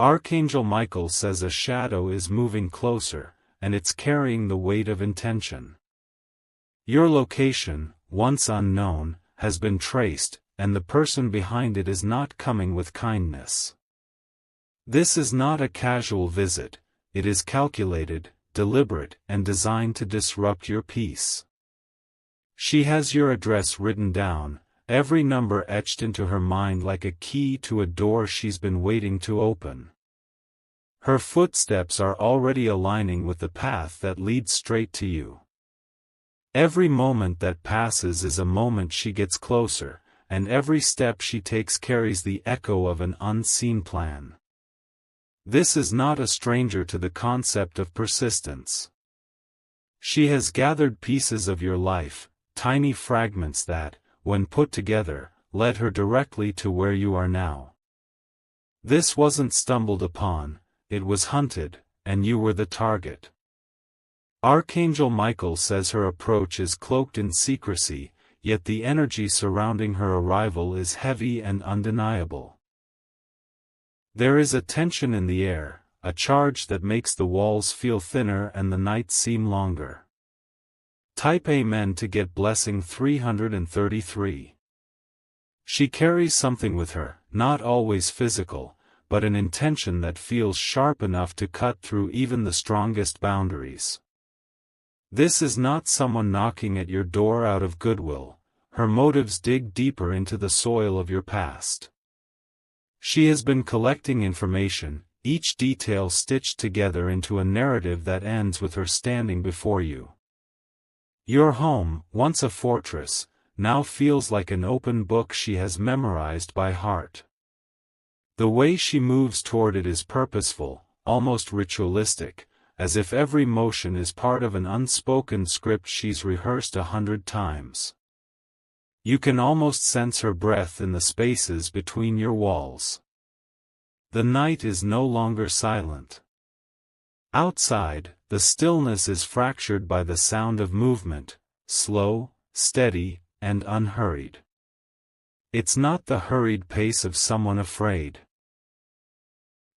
Archangel Michael says a shadow is moving closer, and it's carrying the weight of intention. Your location, once unknown, has been traced, and the person behind it is not coming with kindness. This is not a casual visit, it is calculated, deliberate, and designed to disrupt your peace. She has your address written down, every number etched into her mind like a key to a door she's been waiting to open. Her footsteps are already aligning with the path that leads straight to you. Every moment that passes is a moment she gets closer, and every step she takes carries the echo of an unseen plan. This is not a stranger to the concept of persistence. She has gathered pieces of your life, tiny fragments that, when put together, led her directly to where you are now. This wasn't stumbled upon, it was hunted, and you were the target. Archangel Michael says her approach is cloaked in secrecy, yet the energy surrounding her arrival is heavy and undeniable. There is a tension in the air, a charge that makes the walls feel thinner and the nights seem longer. Type Amen to get blessing 333. She carries something with her, not always physical, but an intention that feels sharp enough to cut through even the strongest boundaries. This is not someone knocking at your door out of goodwill, her motives dig deeper into the soil of your past. She has been collecting information, each detail stitched together into a narrative that ends with her standing before you. Your home, once a fortress, now feels like an open book she has memorized by heart. The way she moves toward it is purposeful, almost ritualistic, as if every motion is part of an unspoken script she's rehearsed 100 times. You can almost sense her breath in the spaces between your walls. The night is no longer silent. Outside, the stillness is fractured by the sound of movement, slow, steady, and unhurried. It's not the hurried pace of someone afraid.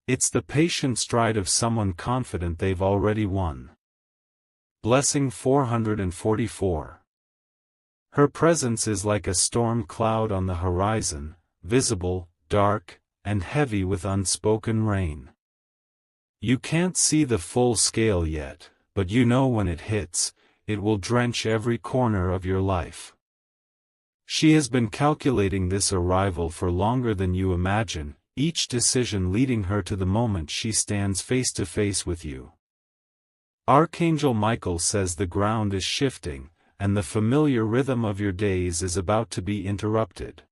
It's the patient stride of someone confident they've already won. Blessing 444. Her presence is like a storm cloud on the horizon, visible, dark, and heavy with unspoken rain. You can't see the full scale yet, but you know when it hits, it will drench every corner of your life. She has been calculating this arrival for longer than you imagine, each decision leading her to the moment she stands face to face with you. Archangel Michael says the ground is shifting, and the familiar rhythm of your days is about to be interrupted.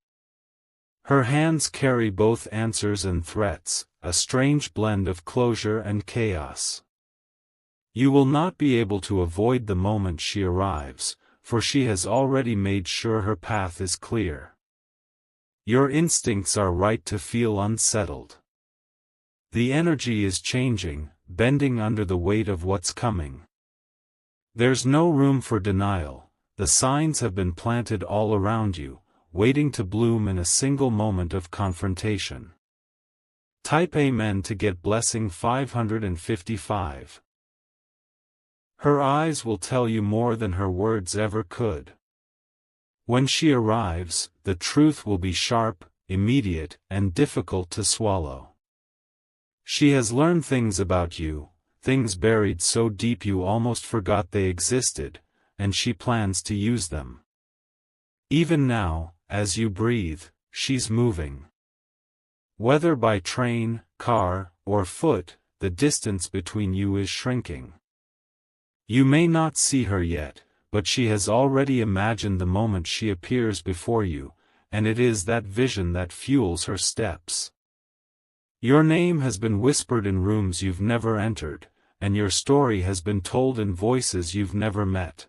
Her hands carry both answers and threats, a strange blend of closure and chaos. You will not be able to avoid the moment she arrives, for she has already made sure her path is clear. Your instincts are right to feel unsettled. The energy is changing, bending under the weight of what's coming. There's no room for denial, the signs have been planted all around you, waiting to bloom in a single moment of confrontation. Type Amen to get blessing 555. Her eyes will tell you more than her words ever could. When she arrives, the truth will be sharp, immediate, and difficult to swallow. She has learned things about you, things buried so deep you almost forgot they existed, and she plans to use them. Even now, as you breathe, she's moving. Whether by train, car, or foot, the distance between you is shrinking. You may not see her yet, but she has already imagined the moment she appears before you, and it is that vision that fuels her steps. Your name has been whispered in rooms you've never entered, and your story has been told in voices you've never met.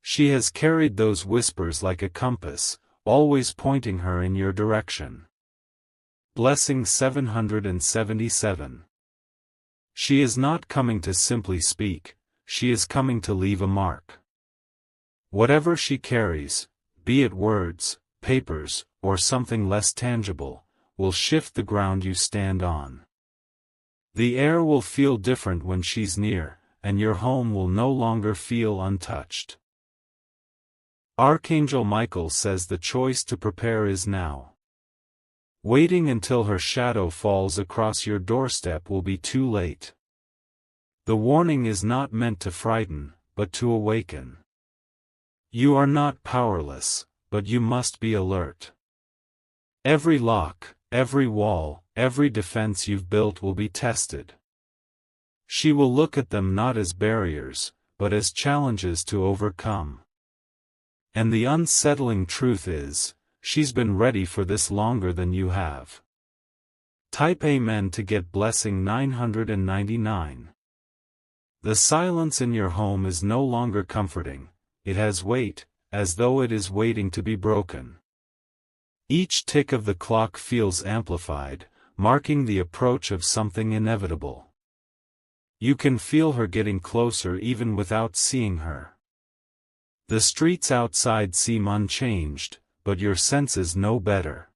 She has carried those whispers like a compass, always pointing her in your direction. Blessing 777. She is not coming to simply speak, she is coming to leave a mark. Whatever she carries, be it words, papers, or something less tangible, will shift the ground you stand on. The air will feel different when she's near, and your home will no longer feel untouched. Archangel Michael says the choice to prepare is now. Waiting until her shadow falls across your doorstep will be too late. The warning is not meant to frighten, but to awaken. You are not powerless, but you must be alert. Every lock, every wall, every defense you've built will be tested. She will look at them not as barriers, but as challenges to overcome. And the unsettling truth is, she's been ready for this longer than you have. Type Amen to get blessing 999. The silence in your home is no longer comforting, it has weight, as though it is waiting to be broken. Each tick of the clock feels amplified, marking the approach of something inevitable. You can feel her getting closer even without seeing her. The streets outside seem unchanged, but your senses know better.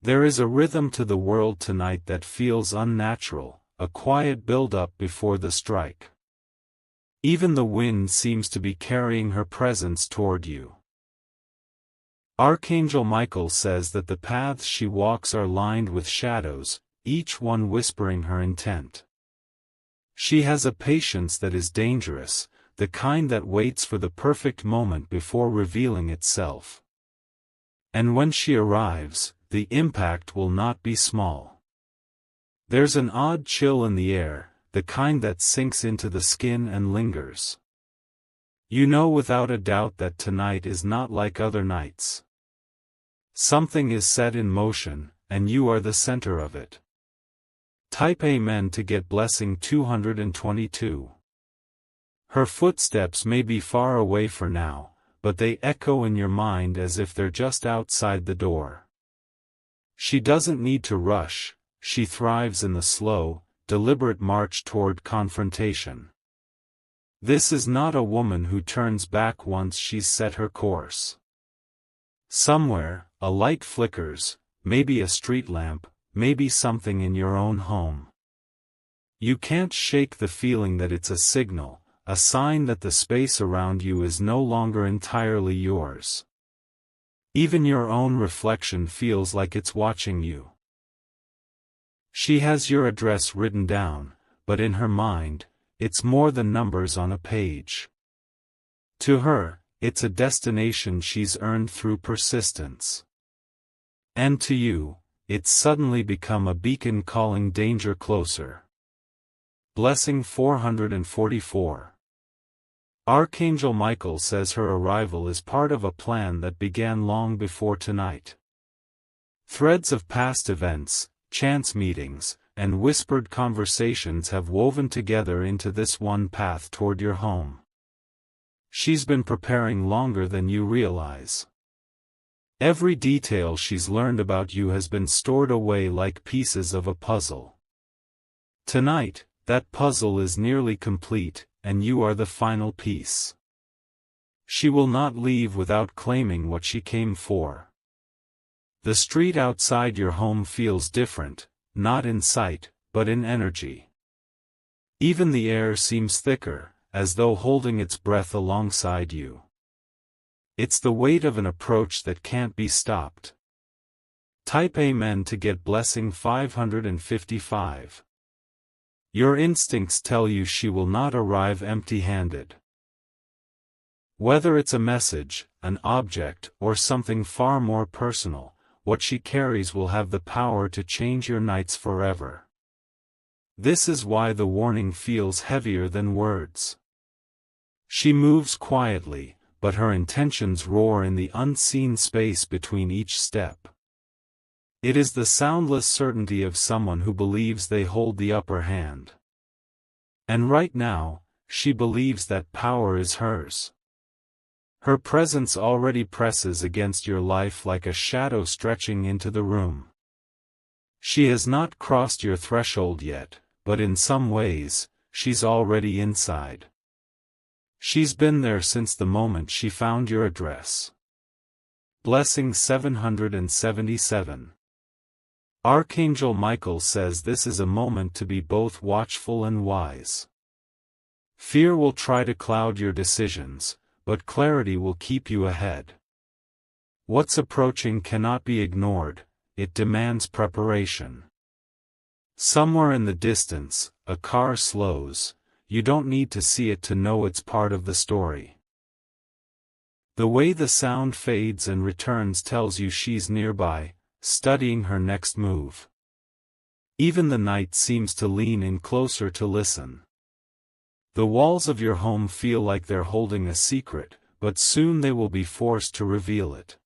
There is a rhythm to the world tonight that feels unnatural, a quiet build-up before the strike. Even the wind seems to be carrying her presence toward you. Archangel Michael says that the paths she walks are lined with shadows, each one whispering her intent. She has a patience that is dangerous, the kind that waits for the perfect moment before revealing itself. And when she arrives, the impact will not be small. There's an odd chill in the air, the kind that sinks into the skin and lingers. You know without a doubt that tonight is not like other nights. Something is set in motion, and you are the center of it. Type Amen to get blessing 222. Her footsteps may be far away for now, but they echo in your mind as if they're just outside the door. She doesn't need to rush, she thrives in the slow, deliberate march toward confrontation. This is not a woman who turns back once she's set her course. Somewhere, a light flickers, maybe a street lamp, maybe something in your own home. You can't shake the feeling that it's a signal, a sign that the space around you is no longer entirely yours. Even your own reflection feels like it's watching you. She has your address written down, but in her mind, it's more than numbers on a page. To her, it's a destination she's earned through persistence. And to you, it's suddenly become a beacon calling danger closer. Blessing 444. Archangel Michael says her arrival is part of a plan that began long before tonight. Threads of past events, chance meetings, and whispered conversations have woven together into this one path toward your home. She's been preparing longer than you realize. Every detail she's learned about you has been stored away like pieces of a puzzle. Tonight, that puzzle is nearly complete, and you are the final piece. She will not leave without claiming what she came for. The street outside your home feels different, not in sight, but in energy. Even the air seems thicker, as though holding its breath alongside you. It's the weight of an approach that can't be stopped. Type Amen to get blessing 555. Your instincts tell you she will not arrive empty-handed. Whether it's a message, an object, or something far more personal, what she carries will have the power to change your nights forever. This is why the warning feels heavier than words. She moves quietly, but her intentions roar in the unseen space between each step. It is the soundless certainty of someone who believes they hold the upper hand. And right now, she believes that power is hers. Her presence already presses against your life like a shadow stretching into the room. She has not crossed your threshold yet, but in some ways, she's already inside. She's been there since the moment she found your address. Blessing 777. Archangel Michael says this is a moment to be both watchful and wise. Fear will try to cloud your decisions, but clarity will keep you ahead. What's approaching cannot be ignored, it demands preparation. Somewhere in the distance, a car slows, you don't need to see it to know it's part of the story. The way the sound fades and returns tells you she's nearby, studying her next move. Even the night seems to lean in closer to listen. The walls of your home feel like they're holding a secret, but soon they will be forced to reveal it.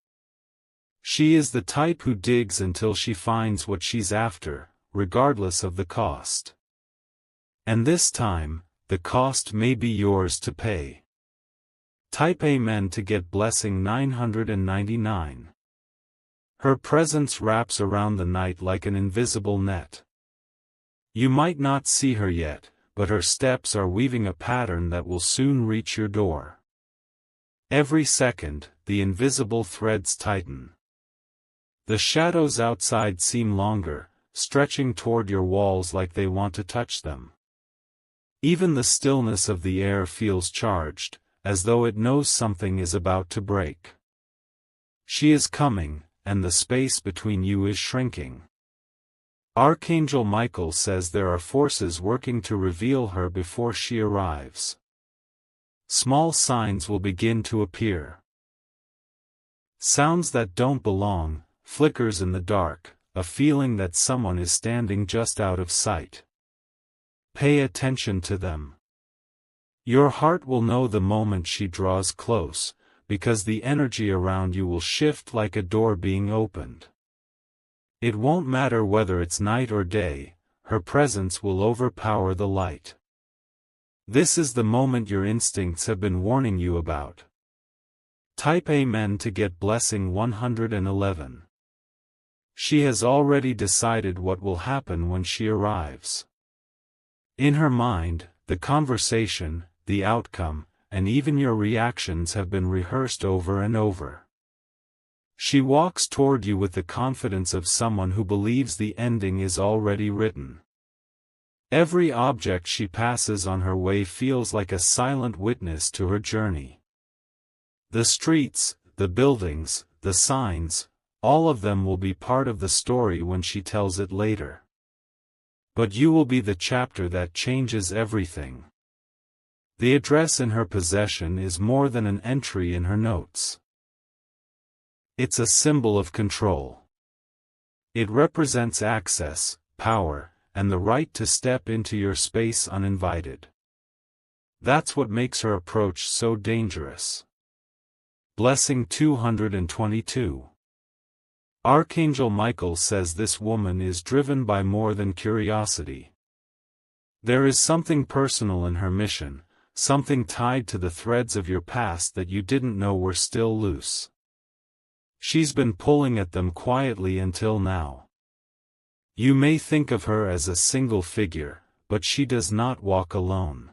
She is the type who digs until she finds what she's after, regardless of the cost. And this time, the cost may be yours to pay. Type Amen to get blessing 999. Her presence wraps around the night like an invisible net. You might not see her yet, but her steps are weaving a pattern that will soon reach your door. Every second, the invisible threads tighten. The shadows outside seem longer, stretching toward your walls like they want to touch them. Even the stillness of the air feels charged, as though it knows something is about to break. She is coming, and the space between you is shrinking. Archangel Michael says there are forces working to reveal her before she arrives. Small signs will begin to appear. Sounds that don't belong, flickers in the dark, a feeling that someone is standing just out of sight. Pay attention to them. Your heart will know the moment she draws close, because the energy around you will shift like a door being opened. It won't matter whether it's night or day, her presence will overpower the light. This is the moment your instincts have been warning you about. Type Amen to get blessing 111. She has already decided what will happen when she arrives. In her mind, the conversation, the outcome, and even your reactions have been rehearsed over and over. She walks toward you with the confidence of someone who believes the ending is already written. Every object she passes on her way feels like a silent witness to her journey. The streets, the buildings, the signs, all of them will be part of the story when she tells it later. But you will be the chapter that changes everything. The address in her possession is more than an entry in her notes. It's a symbol of control. It represents access, power, and the right to step into your space uninvited. That's what makes her approach so dangerous. Blessing 222. Archangel Michael says this woman is driven by more than curiosity. There is something personal in her mission, something tied to the threads of your past that you didn't know were still loose. She's been pulling at them quietly until now. You may think of her as a single figure, but she does not walk alone.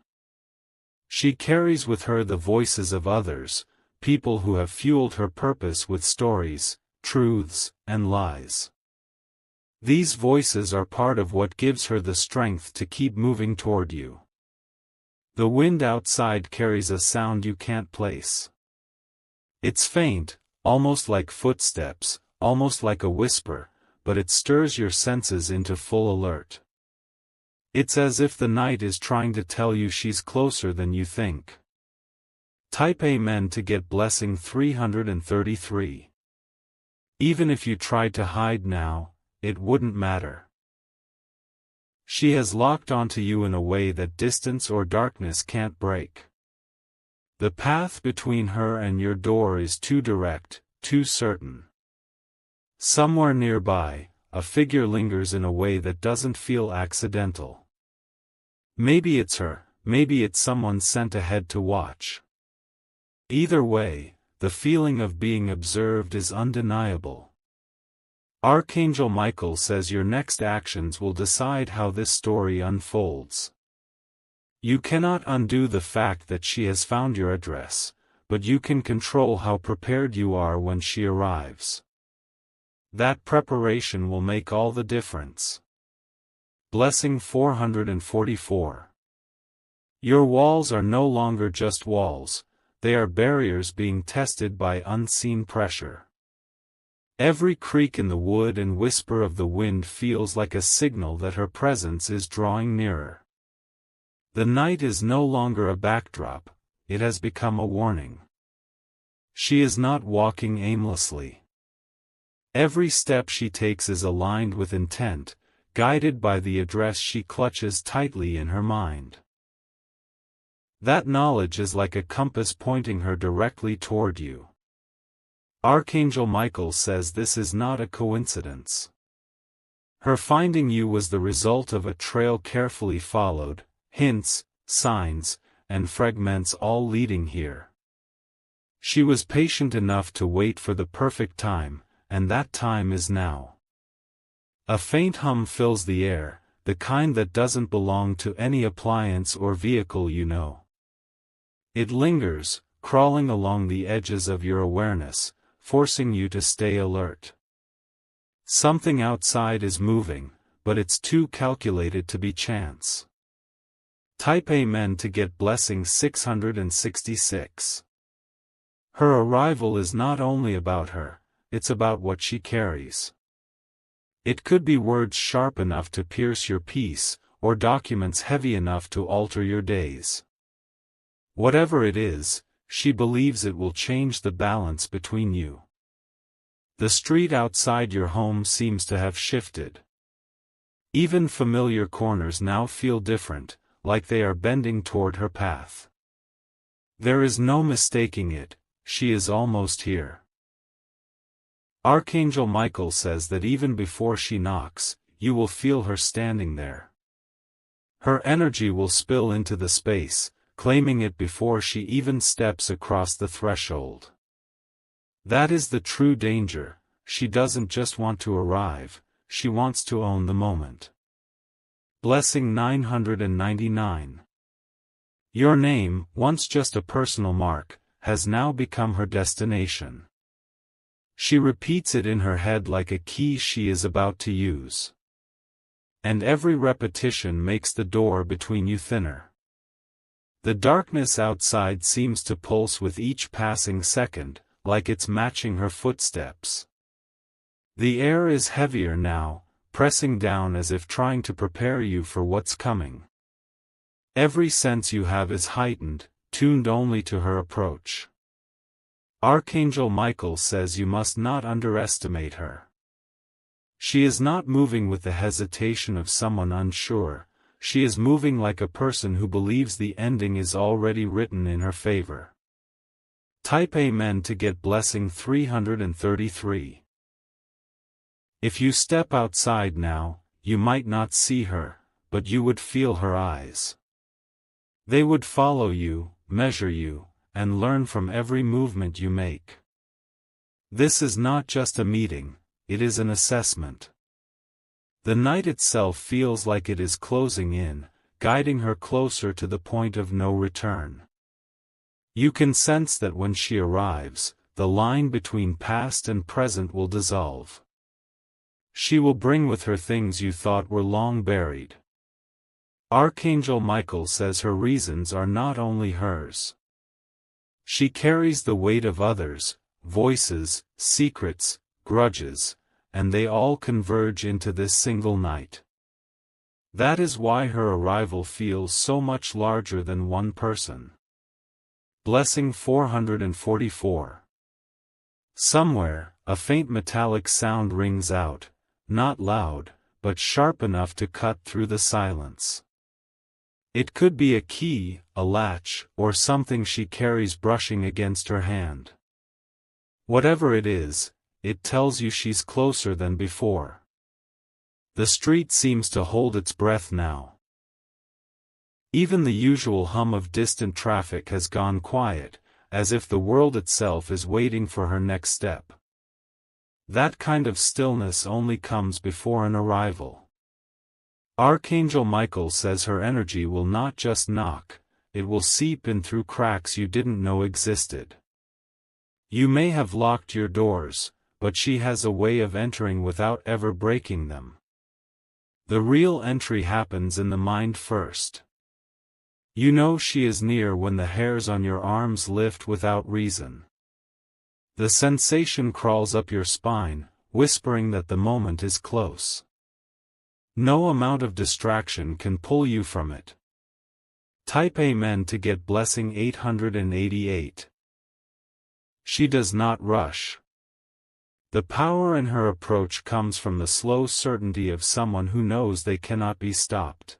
She carries with her the voices of others, people who have fueled her purpose with stories, truths, and lies. These voices are part of what gives her the strength to keep moving toward you. The wind outside carries a sound you can't place. It's faint, almost like footsteps, almost like a whisper, but it stirs your senses into full alert. It's as if the night is trying to tell you she's closer than you think. Type Amen to get blessing 333. Even if you tried to hide now, it wouldn't matter. She has locked onto you in a way that distance or darkness can't break. The path between her and your door is too direct, too certain. Somewhere nearby, a figure lingers in a way that doesn't feel accidental. Maybe it's her, maybe it's someone sent ahead to watch. Either way, the feeling of being observed is undeniable. Archangel Michael says your next actions will decide how this story unfolds. You cannot undo the fact that she has found your address, but you can control how prepared you are when she arrives. That preparation will make all the difference. Blessing 444. Your walls are no longer just walls, they are barriers being tested by unseen pressure. Every creak in the wood and whisper of the wind feels like a signal that her presence is drawing nearer. The night is no longer a backdrop, it has become a warning. She is not walking aimlessly. Every step she takes is aligned with intent, guided by the address she clutches tightly in her mind. That knowledge is like a compass pointing her directly toward you. Archangel Michael says this is not a coincidence. Her finding you was the result of a trail carefully followed, hints, signs, and fragments all leading here. She was patient enough to wait for the perfect time, and that time is now. A faint hum fills the air, the kind that doesn't belong to any appliance or vehicle you know. It lingers, crawling along the edges of your awareness, forcing you to stay alert. Something outside is moving, but it's too calculated to be chance. Type Amen to get blessing 666. Her arrival is not only about her, it's about what she carries. It could be words sharp enough to pierce your peace, or documents heavy enough to alter your days. Whatever it is, she believes it will change the balance between you. The street outside your home seems to have shifted. Even familiar corners now feel different, like they are bending toward her path. There is no mistaking it, she is almost here. Archangel Michael says that even before she knocks, you will feel her standing there. Her energy will spill into the space, claiming it before she even steps across the threshold. That is the true danger, she doesn't just want to arrive, she wants to own the moment. Blessing 999. Your name, once just a personal mark, has now become her destination. She repeats it in her head like a key she is about to use. And every repetition makes the door between you thinner. The darkness outside seems to pulse with each passing second, like it's matching her footsteps. The air is heavier now, pressing down as if trying to prepare you for what's coming. Every sense you have is heightened, tuned only to her approach. Archangel Michael says you must not underestimate her. She is not moving with the hesitation of someone unsure, she is moving like a person who believes the ending is already written in her favor. Type Amen to get blessing 333. If you step outside now, you might not see her, but you would feel her eyes. They would follow you, measure you, and learn from every movement you make. This is not just a meeting, it is an assessment. The night itself feels like it is closing in, guiding her closer to the point of no return. You can sense that when she arrives, the line between past and present will dissolve. She will bring with her things you thought were long buried. Archangel Michael says her reasons are not only hers. She carries the weight of others, voices, secrets, grudges, and they all converge into this single night. That is why her arrival feels so much larger than one person. Blessing 444. Somewhere, a faint metallic sound rings out, not loud, but sharp enough to cut through the silence. It could be a key, a latch, or something she carries brushing against her hand. Whatever it is, it tells you she's closer than before. The street seems to hold its breath now. Even the usual hum of distant traffic has gone quiet, as if the world itself is waiting for her next step. That kind of stillness only comes before an arrival. Archangel Michael says her energy will not just knock, it will seep in through cracks you didn't know existed. You may have locked your doors, but she has a way of entering without ever breaking them. The real entry happens in the mind first. You know she is near when the hairs on your arms lift without reason. The sensation crawls up your spine, whispering that the moment is close. No amount of distraction can pull you from it. Type Amen to get blessing 888. She does not rush. The power in her approach comes from the slow certainty of someone who knows they cannot be stopped.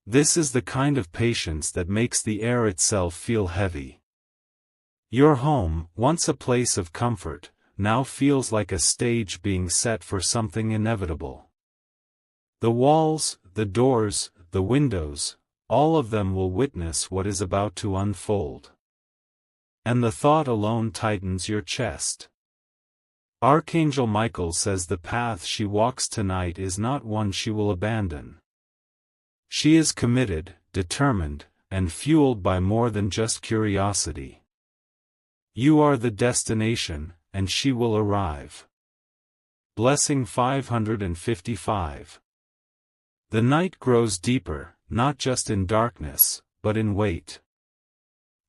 This is the kind of patience that makes the air itself feel heavy. Your home, once a place of comfort, now feels like a stage being set for something inevitable. The walls, the doors, the windows, all of them will witness what is about to unfold. And the thought alone tightens your chest. Archangel Michael says the path she walks tonight is not one she will abandon. She is committed, determined, and fueled by more than just curiosity. You are the destination, and she will arrive. Blessing 555. The night grows deeper, not just in darkness, but in weight.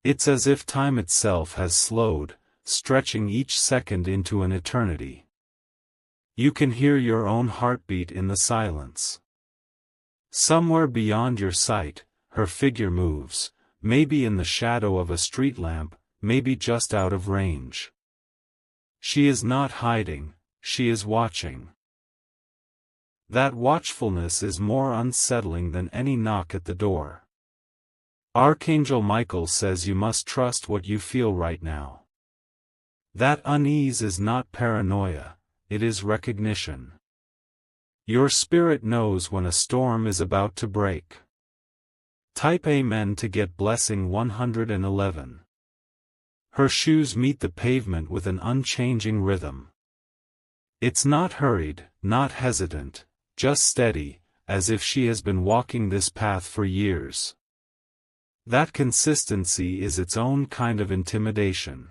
It's as if time itself has slowed, stretching each second into an eternity. You can hear your own heartbeat in the silence. Somewhere beyond your sight, her figure moves, maybe in the shadow of a street lamp, maybe just out of range. She is not hiding, she is watching. That watchfulness is more unsettling than any knock at the door. Archangel Michael says you must trust what you feel right now. That unease is not paranoia, it is recognition. Your spirit knows when a storm is about to break. Type Amen to get blessing 111. Her shoes meet the pavement with an unchanging rhythm. It's not hurried, not hesitant, just steady, as if she has been walking this path for years. That consistency is its own kind of intimidation.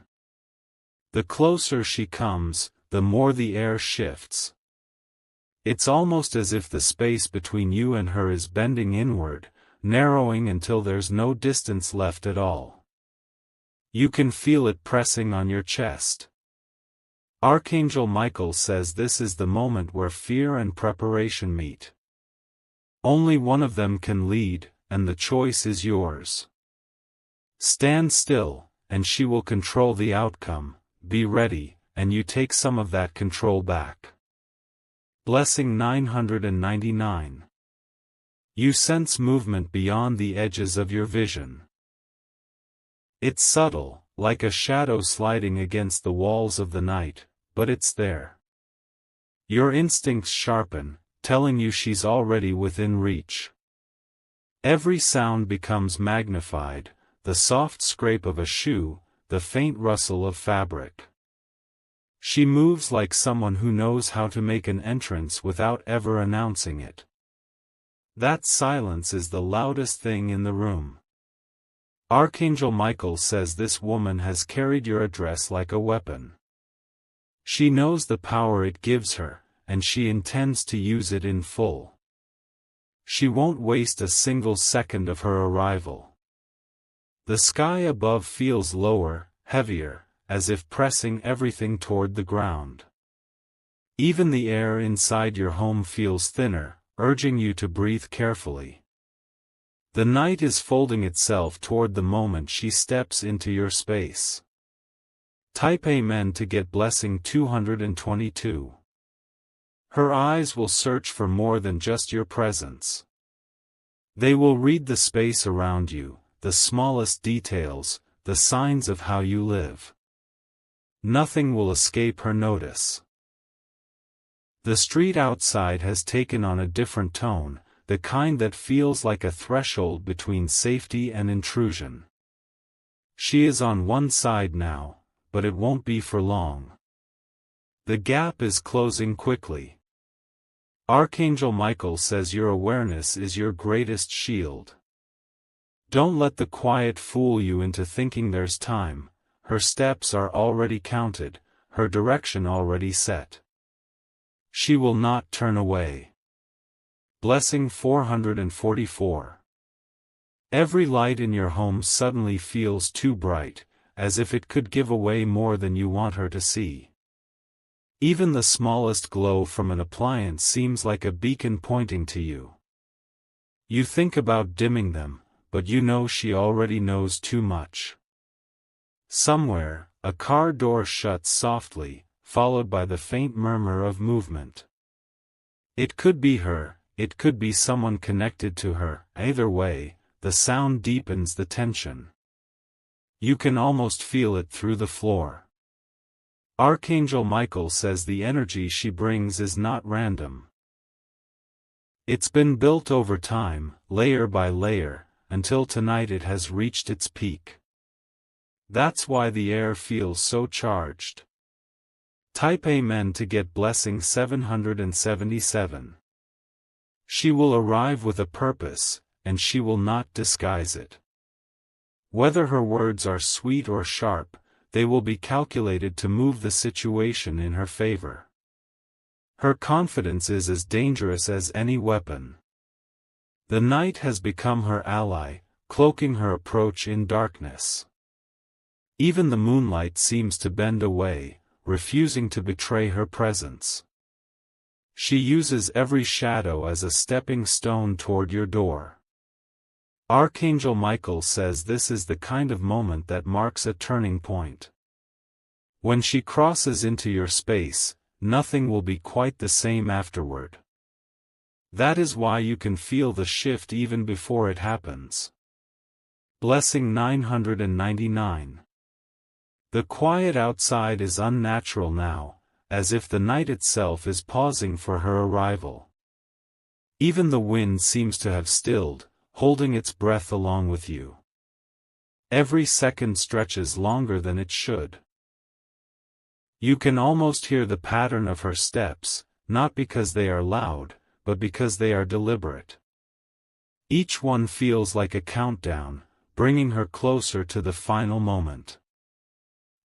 The closer she comes, the more the air shifts. It's almost as if the space between you and her is bending inward, narrowing until there's no distance left at all. You can feel it pressing on your chest. Archangel Michael says this is the moment where fear and preparation meet. Only one of them can lead, and the choice is yours. Stand still, and she will control the outcome. Be ready, and you take some of that control back. Blessing 999. You sense movement beyond the edges of your vision. It's subtle, like a shadow sliding against the walls of the night, but it's there. Your instincts sharpen, telling you she's already within reach. Every sound becomes magnified, the soft scrape of a shoe, the faint rustle of fabric. She moves like someone who knows how to make an entrance without ever announcing it. That silence is the loudest thing in the room. Archangel Michael says this woman has carried your address like a weapon. She knows the power it gives her, and she intends to use it in full. She won't waste a single second of her arrival. The sky above feels lower, heavier, as if pressing everything toward the ground. Even the air inside your home feels thinner, urging you to breathe carefully. The night is folding itself toward the moment she steps into your space. Type Amen to get blessing 222. Her eyes will search for more than just your presence. They will read the space around you, the smallest details, the signs of how you live. Nothing will escape her notice. The street outside has taken on a different tone, the kind that feels like a threshold between safety and intrusion. She is on one side now, but it won't be for long. The gap is closing quickly. Archangel Michael says your awareness is your greatest shield. Don't let the quiet fool you into thinking there's time. Her steps are already counted, her direction already set. She will not turn away. Blessing 444. Every light in your home suddenly feels too bright, as if it could give away more than you want her to see. Even the smallest glow from an appliance seems like a beacon pointing to you. You think about dimming them, but you know she already knows too much. Somewhere, a car door shuts softly, followed by the faint murmur of movement. It could be her, it could be someone connected to her. Either way, the sound deepens the tension. You can almost feel it through the floor. Archangel Michael says the energy she brings is not random. It's been built over time, layer by layer, until tonight it has reached its peak. That's why the air feels so charged. Type Amen to get blessing 777. She will arrive with a purpose, and she will not disguise it. Whether her words are sweet or sharp, they will be calculated to move the situation in her favor. Her confidence is as dangerous as any weapon. The night has become her ally, cloaking her approach in darkness. Even the moonlight seems to bend away, refusing to betray her presence. She uses every shadow as a stepping stone toward your door. Archangel Michael says this is the kind of moment that marks a turning point. When she crosses into your space, nothing will be quite the same afterward. That is why you can feel the shift even before it happens. Blessing 999. The quiet outside is unnatural now, as if the night itself is pausing for her arrival. Even the wind seems to have stilled, holding its breath along with you. Every second stretches longer than it should. You can almost hear the pattern of her steps, not because they are loud, but because they are deliberate. Each one feels like a countdown, bringing her closer to the final moment.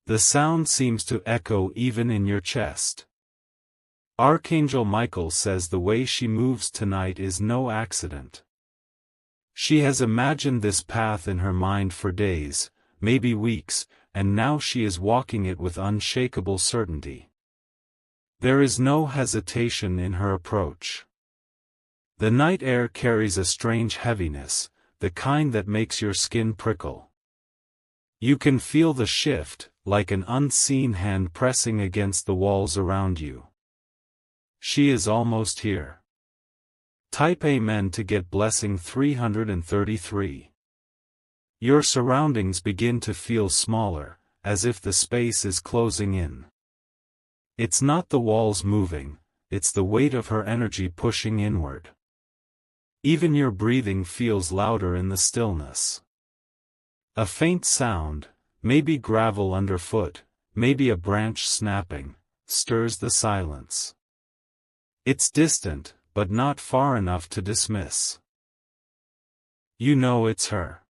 The sound seems to echo even in your chest. Archangel Michael says the way she moves tonight is no accident. She has imagined this path in her mind for days, maybe weeks, and now she is walking it with unshakable certainty. There is no hesitation in her approach. The night air carries a strange heaviness, the kind that makes your skin prickle. You can feel the shift, like an unseen hand pressing against the walls around you. She is almost here. Type Amen to get blessing 333. Your surroundings begin to feel smaller, as if the space is closing in. It's not the walls moving, it's the weight of her energy pushing inward. Even your breathing feels louder in the stillness. A faint sound, maybe gravel underfoot, maybe a branch snapping, stirs the silence. It's distant, but not far enough to dismiss. You know it's her.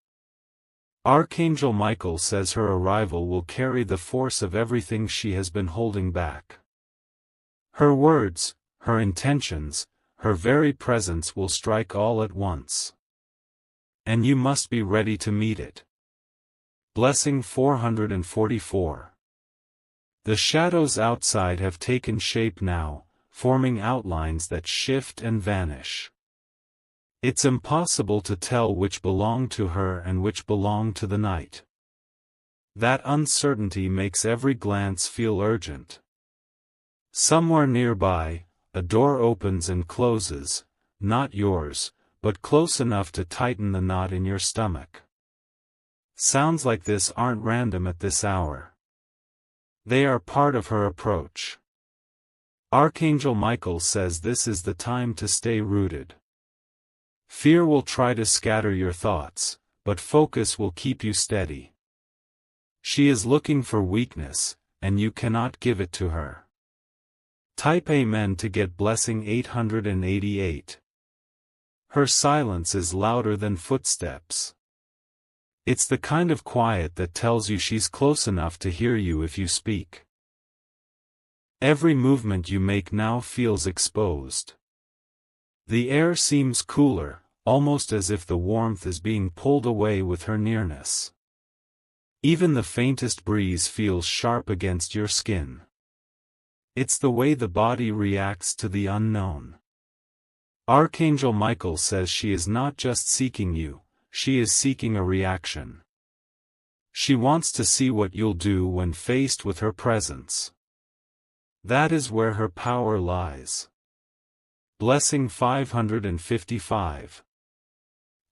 Archangel Michael says her arrival will carry the force of everything she has been holding back. Her words, her intentions, her very presence will strike all at once. And you must be ready to meet it. Blessing 444. The shadows outside have taken shape now, forming outlines that shift and vanish. It's impossible to tell which belong to her and which belong to the night. That uncertainty makes every glance feel urgent. Somewhere nearby, a door opens and closes, not yours, but close enough to tighten the knot in your stomach. Sounds like this aren't random at this hour. They are part of her approach. Archangel Michael says this is the time to stay rooted. Fear will try to scatter your thoughts, but focus will keep you steady. She is looking for weakness, and you cannot give it to her. Type Amen to get blessing 888. Her silence is louder than footsteps. It's the kind of quiet that tells you she's close enough to hear you if you speak. Every movement you make now feels exposed. The air seems cooler, almost as if the warmth is being pulled away with her nearness. Even the faintest breeze feels sharp against your skin. It's the way the body reacts to the unknown. Archangel Michael says she is not just seeking you, she is seeking a reaction. She wants to see what you'll do when faced with her presence. That is where her power lies. Blessing 555.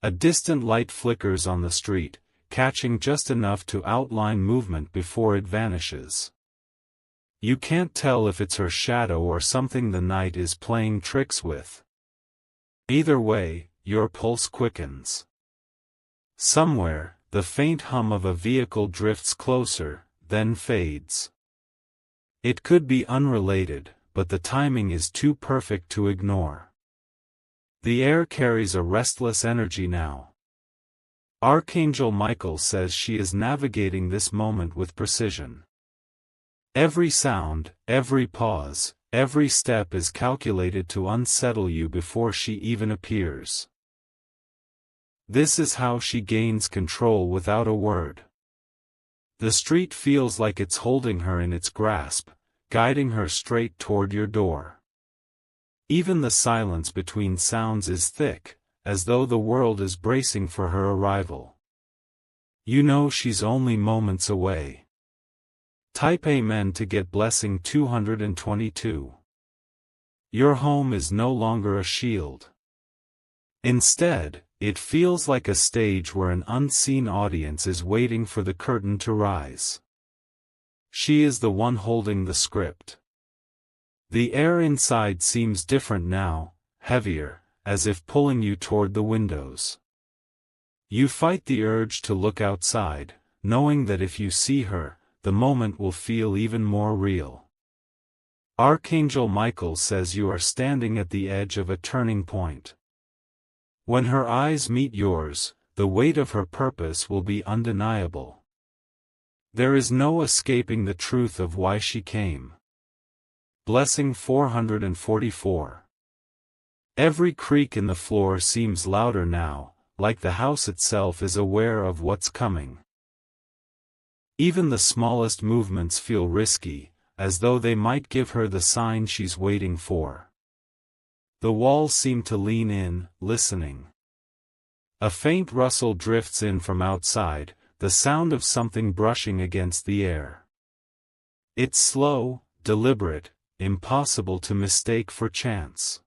A distant light flickers on the street, catching just enough to outline movement before it vanishes. You can't tell if it's her shadow or something the night is playing tricks with. Either way, your pulse quickens. Somewhere, the faint hum of a vehicle drifts closer, then fades. It could be unrelated, but the timing is too perfect to ignore. The air carries a restless energy now. Archangel Michael says she is navigating this moment with precision. Every sound, every pause, every step is calculated to unsettle you before she even appears. This is how she gains control without a word. The street feels like it's holding her in its grasp, guiding her straight toward your door. Even the silence between sounds is thick, as though the world is bracing for her arrival. You know she's only moments away. Type Amen to get blessing 222. Your home is no longer a shield. Instead, it feels like a stage where an unseen audience is waiting for the curtain to rise. She is the one holding the script. The air inside seems different now, heavier, as if pulling you toward the windows. You fight the urge to look outside, knowing that if you see her, the moment will feel even more real. Archangel Michael says you are standing at the edge of a turning point. When her eyes meet yours, the weight of her purpose will be undeniable. There is no escaping the truth of why she came. Blessing 444. Every creak in the floor seems louder now, like the house itself is aware of what's coming. Even the smallest movements feel risky, as though they might give her the sign she's waiting for. The walls seem to lean in, listening. A faint rustle drifts in from outside, the sound of something brushing against the air. It's slow, deliberate, impossible to mistake for chance.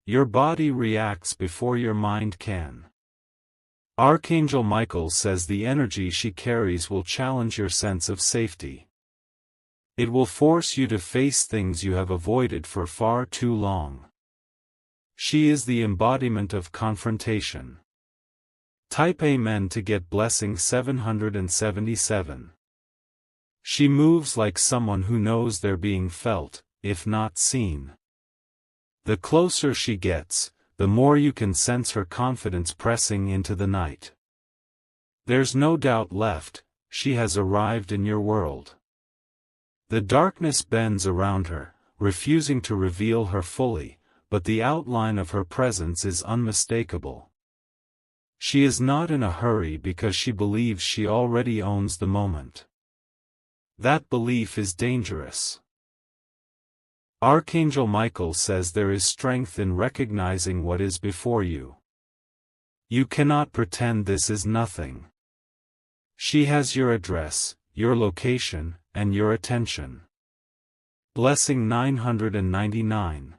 Your body reacts before your mind can. Archangel Michael says the energy she carries will challenge your sense of safety. It will force you to face things you have avoided for far too long. She is the embodiment of confrontation. Type Amen to get blessing 777. She moves like someone who knows they're being felt, if not seen. The closer she gets, the more you can sense her confidence pressing into the night. There's no doubt left, she has arrived in your world. The darkness bends around her, refusing to reveal her fully, but the outline of her presence is unmistakable. She is not in a hurry because she believes she already owns the moment. That belief is dangerous. Archangel Michael says there is strength in recognizing what is before you. You cannot pretend this is nothing. She has your address, your location, and your attention. Blessing 999.